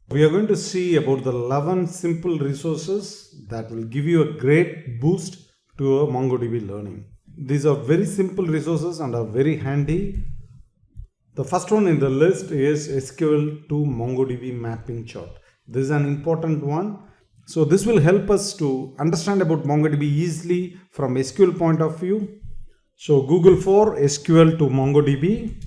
We are going to see about the 11 simple resources that will give you a great boost to a MongoDB learning. These are very simple resources and are very handy. The first one in the list is SQL to MongoDB mapping chart. This is an important one. So this will help us to understand about MongoDB easily from SQL point of view. So Google for SQL to MongoDB.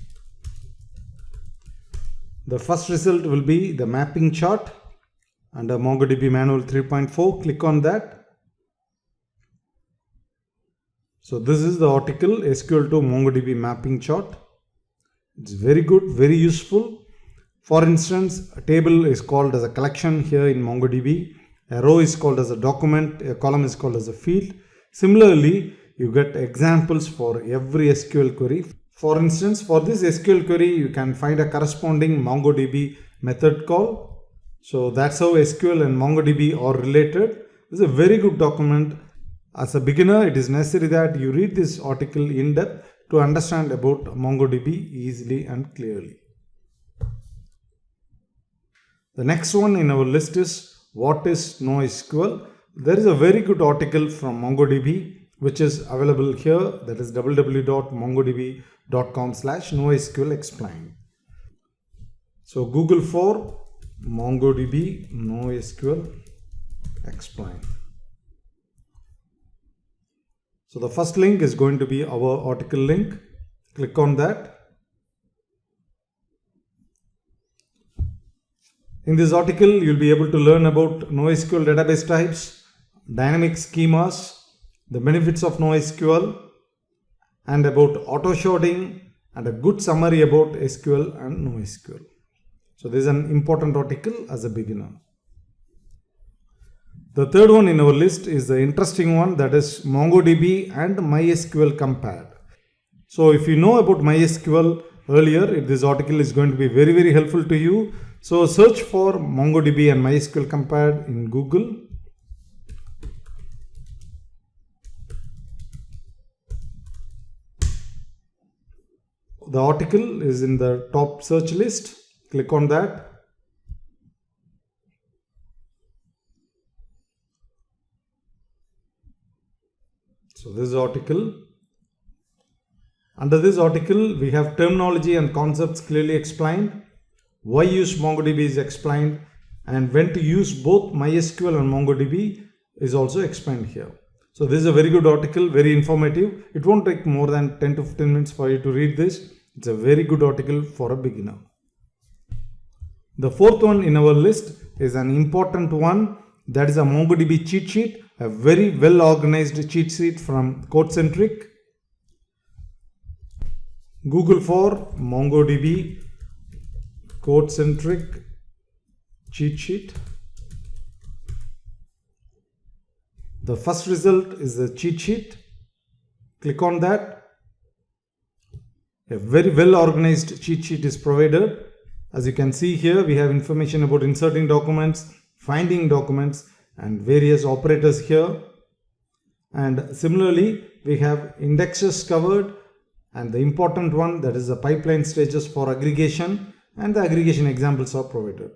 The first result will be the mapping chart under MongoDB Manual 3.4. Click on that. So this is the article SQL to MongoDB mapping chart. It's very good, very useful. For instance, a table is called as a collection here in MongoDB. A row is called as a document. A column is called as a field. Similarly, you get examples for every SQL query. For instance, for this SQL query, you can find a corresponding MongoDB method call. So that's how SQL and MongoDB are related. This is a very good document. As a beginner, it is necessary that you read this article in depth to understand about MongoDB easily and clearly. The next one in our list is what is NoSQL. There is a very good article from MongoDB which is available here, that is www.mongodb.com/NoSQL explained. So Google for MongoDB NoSQL explained. So the first link is going to be our article link. Click on that. In this article, you'll be able to learn about NoSQL database types, dynamic schemas, the benefits of NoSQL, and about auto sharding, and a good summary about SQL and NoSQL. So this is an important article as a beginner. The third one in our list is the interesting one, that is MongoDB and MySQL compared. So if you know about MySQL earlier, this article is going to be very, very helpful to you. So search for MongoDB and MySQL compared in Google. The article is in the top search list. Click on that. So this article. Under this article, we have terminology and concepts clearly explained. Why use MongoDB is explained, and when to use both MySQL and MongoDB is also explained here. So this is a very good article, very informative. It won't take more than 10 to 15 minutes for you to read this. It's a very good article for a beginner. The fourth one in our list is an important one, that is a MongoDB cheat sheet, a very well organized cheat sheet from Codecentric. Google for MongoDB Codecentric cheat sheet. The first result is the cheat sheet. Click on that. A very well organized cheat sheet is provided. As you can see here, we have information about inserting documents, finding documents, and various operators here. And similarly, we have indexes covered, and the important one, that is the pipeline stages for aggregation, and the aggregation examples are provided.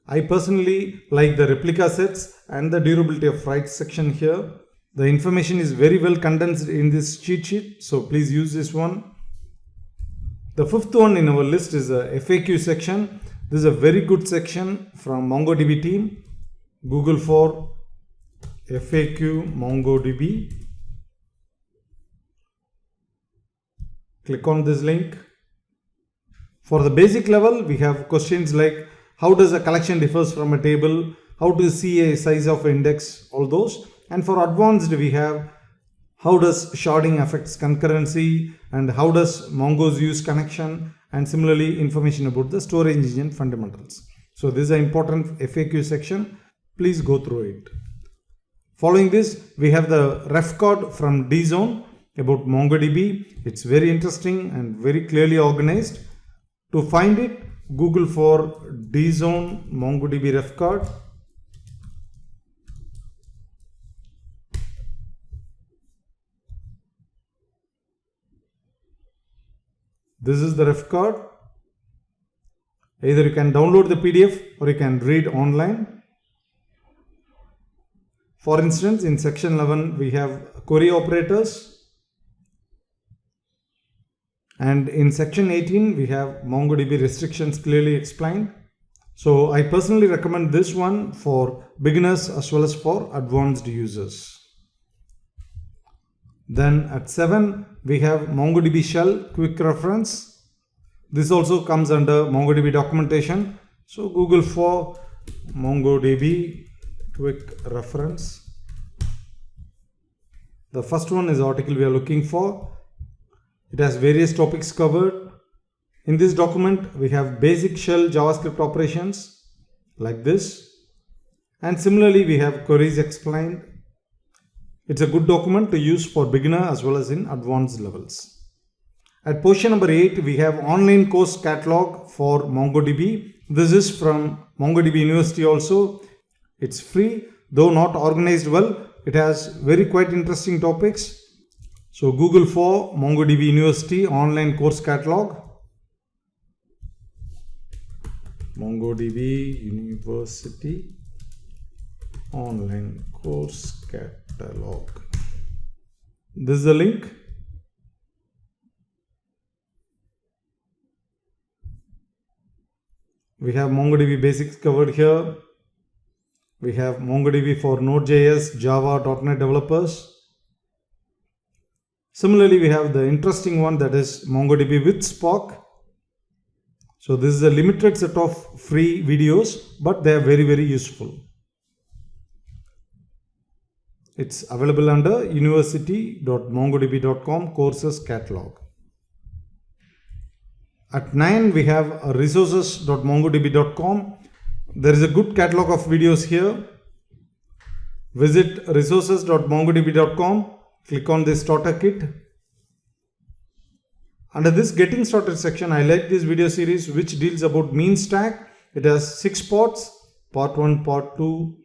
I personally like the replica sets and the durability of writes section here. The information is very well condensed in this cheat sheet, so please use this one. The fifth one in our list is the FAQ section. This is a very good section from MongoDB team. Google for FAQ MongoDB. Click on this link. For the basic level, we have questions like how does a collection differs from a table, how to see a size of index, all those. And for advanced, we have how does sharding affects concurrency, and how does Mongo's use connection, and similarly information about the storage engine fundamentals. So this is an important FAQ section. Please go through it. Following this, we have the ref card from dzone about MongoDB. It's very interesting and very clearly organized. To find it, Google for dzone MongoDB ref card. This is the ref card. Either you can download the PDF or you can read online. For instance, in section 11, we have query operators. And in section 18, we have MongoDB restrictions clearly explained. So I personally recommend this one for beginners as well as for advanced users. Then at 7, we have MongoDB shell quick reference. This also comes under MongoDB documentation. So Google for MongoDB quick reference. The first one is the article we are looking for. It has various topics covered. In this document, we have basic shell JavaScript operations like this. And similarly, we have queries explained. It's a good document to use for beginner as well as in advanced levels. At portion number 8, we have online course catalog for MongoDB. This is from MongoDB University also. It's free, though not organized well. It has very quite interesting topics. So Google for MongoDB University online course catalog. MongoDB University online course catalog. This is the link. We have MongoDB basics covered here. We have MongoDB for Node.js, Java, .NET developers. Similarly, we have the interesting one, that is MongoDB with Spark. So this is a limited set of free videos, but they are very, very useful. It's available under university.mongodb.com courses catalog. At 9, we have resources.mongodb.com. There is a good catalog of videos here. Visit resources.mongodb.com. Click on this starter kit. Under this getting started section, I like this video series which deals about mean stack. It has 6 parts: part 1, part 2,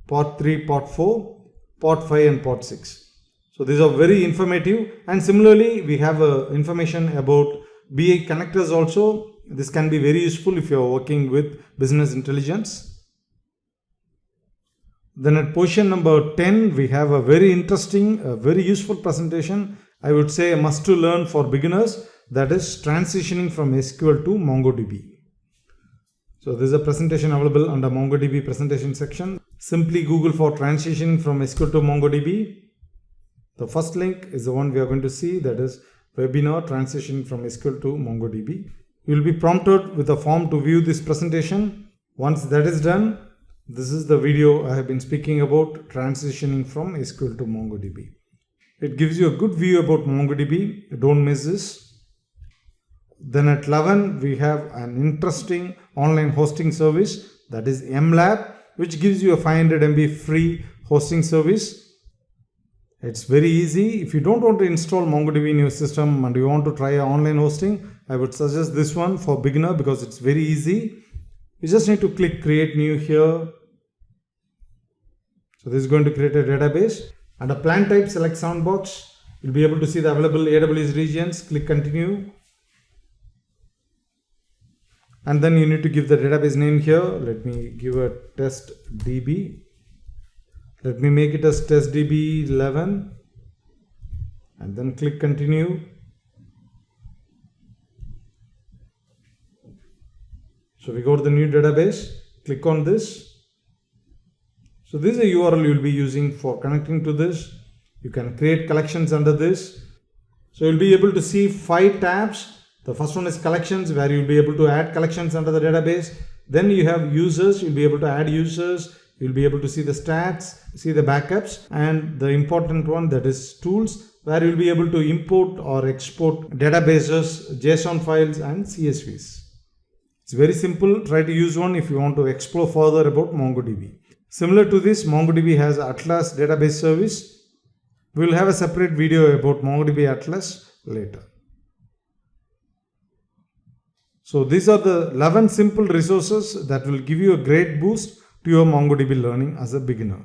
part 3, part 4, part 5 and part 6. So these are very informative, and similarly we have information about BI connectors also. This can be very useful if you are working with business intelligence. Then at portion number 10, we have a very interesting, very useful presentation. I would say a must to learn for beginners, that is transitioning from SQL to MongoDB. So this is a presentation available under MongoDB presentation section. Simply Google for transitioning from SQL to MongoDB. The first link is the one we are going to see, that is webinar transitioning from SQL to MongoDB. You will be prompted with a form to view this presentation. Once that is done, this is the video I have been speaking about, transitioning from SQL to MongoDB. It gives you a good view about MongoDB. Don't miss this. Then at 11, we have an interesting online hosting service, that is MLab, which gives you a 500 MB free hosting service. It's very easy. If you don't want to install MongoDB in your system and you want to try online hosting, I would suggest this one for beginner because it's very easy. You just need to click create new here. So this is going to create a database. Under plan type, select Soundbox. You'll be able to see the available AWS regions. Click continue. And then you need to give the database name here. Let me give a test DB. Let me make it as testdb 11 and then click continue. So we go to the new database, click on this. So this is a URL you will be using for connecting to this. You can create collections under this. So you'll be able to see 5 tabs. The first one is collections, where you'll be able to add collections under the database. Then you have users, you'll be able to add users. You'll be able to see the stats, see the backups, and the important one, that is tools, where you'll be able to import or export databases, JSON files and CSVs. It's very simple. Try to use one if you want to explore further about MongoDB. Similar to this, MongoDB has Atlas database service. We will have a separate video about MongoDB Atlas later. So these are the 11 simple resources that will give you a great boost to your MongoDB learning as a beginner.